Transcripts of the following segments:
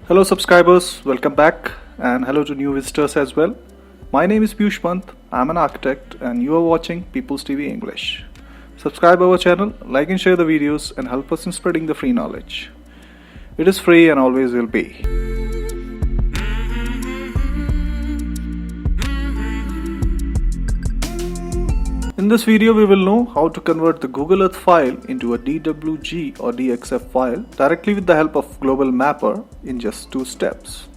Hello subscribers, welcome back and hello to new visitors as well. My name is Piyush Pant, I'm an architect and you are watching People's TV English. Subscribe our channel, like and share the videos and help us in spreading the free knowledge. It is free and always will be. In this video we will know how to convert the Google Earth file into a DWG or DXF file directly with the help of Global Mapper in just 2 steps.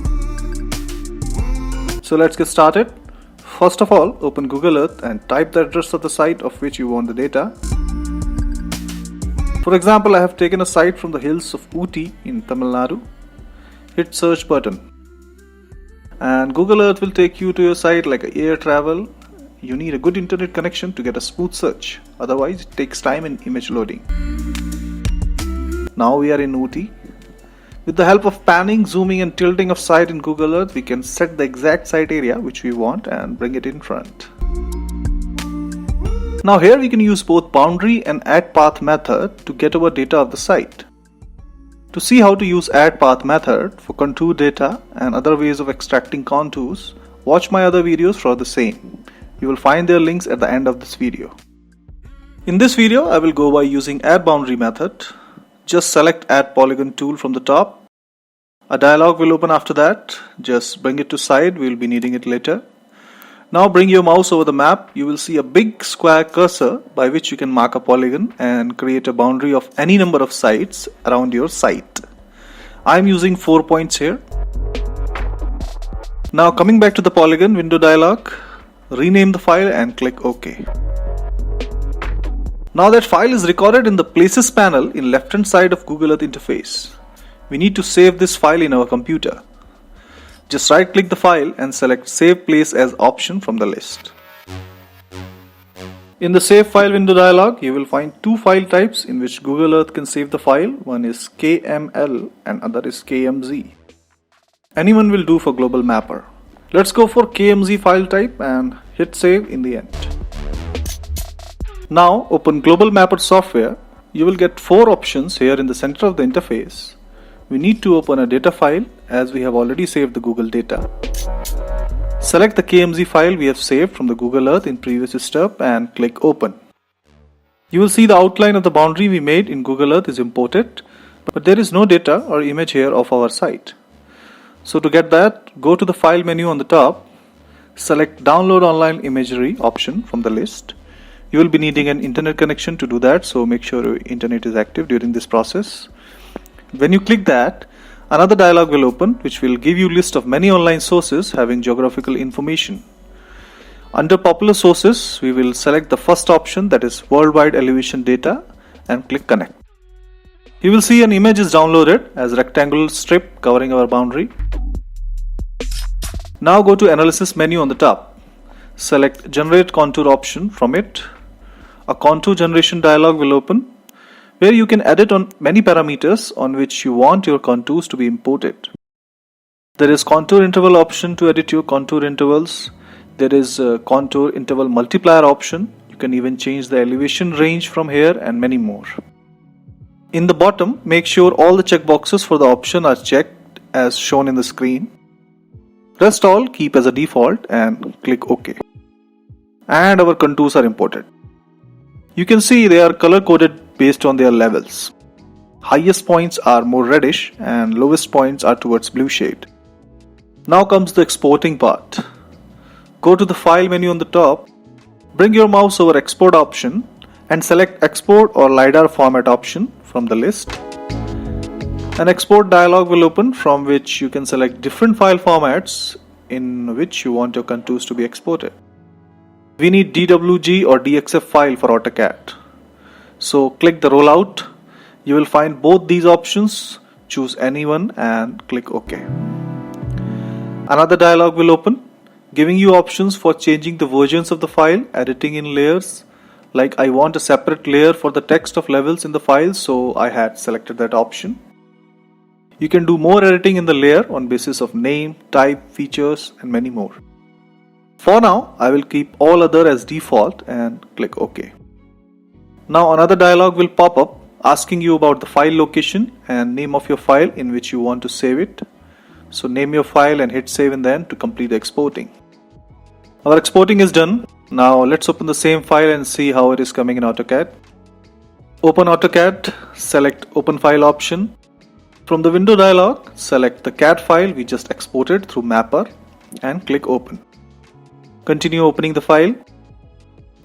So let's get started. First of all, open Google Earth and type the address of the site of which you want the data. For example, I have taken a site from the hills of Ooty in Tamil Nadu. Hit search button. And Google Earth will take you to your site like air travel. You need a good internet connection to get a smooth search, otherwise it takes time in image loading. Now we are in Ooty. With the help of panning, zooming and tilting of site in Google Earth, we can set the exact site area which we want and bring it in front. Now here we can use both boundary and add path method to get our data of the site. To see how to use add path method for contour data and other ways of extracting contours, watch my other videos for the same. You will find their links at the end of this video. In this video, I will go by using add boundary method. Just select add polygon tool from the top. A dialog will open after that. Just bring it to side, we will be needing it later. Now bring your mouse over the map. You will see a big square cursor by which you can mark a polygon and create a boundary of any number of sites around your site. I am using 4 points here. Now coming back to the polygon window dialog, rename the file and click OK. Now that file is recorded in the Places panel in left hand side of Google Earth interface. We need to save this file in our computer. Just right click the file and select Save Place as option from the list. In the Save File window dialog, you will find 2 file types in which Google Earth can save the file. One is KML and other is KMZ. Anyone will do for Global Mapper. Let's go for KMZ file type and hit save in the end. Now open Global Mapper software. You will get 4 options here in the center of the interface. We need to open a data file as we have already saved the Google data. Select the KMZ file we have saved from the Google Earth in previous step and click open. You will see the outline of the boundary we made in Google Earth is imported, but there is no data or image here of our site. So to get that, go to the file menu on the top, select download online imagery option from the list. You will be needing an internet connection to do that, so make sure your internet is active during this process. When you click that, another dialog will open which will give you a list of many online sources having geographical information. Under popular sources, we will select the first option, that is worldwide elevation data, and click connect. You will see an image is downloaded as a rectangular strip covering our boundary. Now go to analysis menu on the top. Select generate contour option from it. A contour generation dialog will open where you can edit on many parameters on which you want your contours to be imported. There is contour interval option to edit your contour intervals. There is a contour interval multiplier option. You can even change the elevation range from here and many more. In the bottom, make sure all the checkboxes for the option are checked as shown in the screen. Rest all keep as a default and click OK. And our contours are imported. You can see they are color coded based on their levels. Highest points are more reddish and lowest points are towards blue shade. Now comes the exporting part. Go to the file menu on the top, bring your mouse over export option and select export or LiDAR format option from the list. An export dialog will open from which you can select different file formats in which you want your contours to be exported. We need DWG or DXF file for AutoCAD. So click the rollout. You will find both these options. Choose any one and click OK. Another dialog will open giving you options for changing the versions of the file, editing in layers. Like I want a separate layer for the text of levels in the file, so I had selected that option. You can do more editing in the layer on basis of name, type, features and many more. For now, I will keep all other as default and click OK. Now another dialog will pop up asking you about the file location and name of your file in which you want to save it. So name your file and hit save and then to complete the exporting. Our exporting is done. Now let's open the same file and see how it is coming in AutoCAD. Open AutoCAD, select Open File option. From the window dialog, select the CAD file we just exported through Mapper and click Open. Continue opening the file.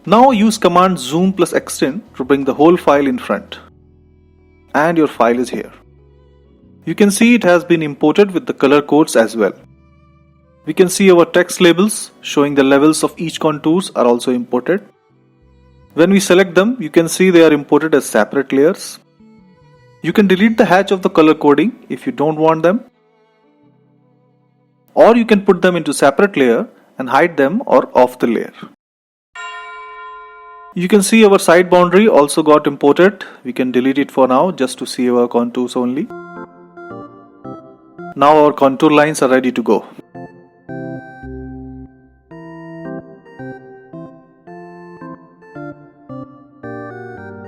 Now use command Zoom plus Extend to bring the whole file in front. And your file is here. You can see it has been imported with the color codes as well. We can see our text labels showing the levels of each contours are also imported. When we select them, you can see they are imported as separate layers. You can delete the hatch of the color coding if you don't want them. Or you can put them into separate layer and hide them or off the layer. You can see our side boundary also got imported. We can delete it for now just to see our contours only. Now our contour lines are ready to go.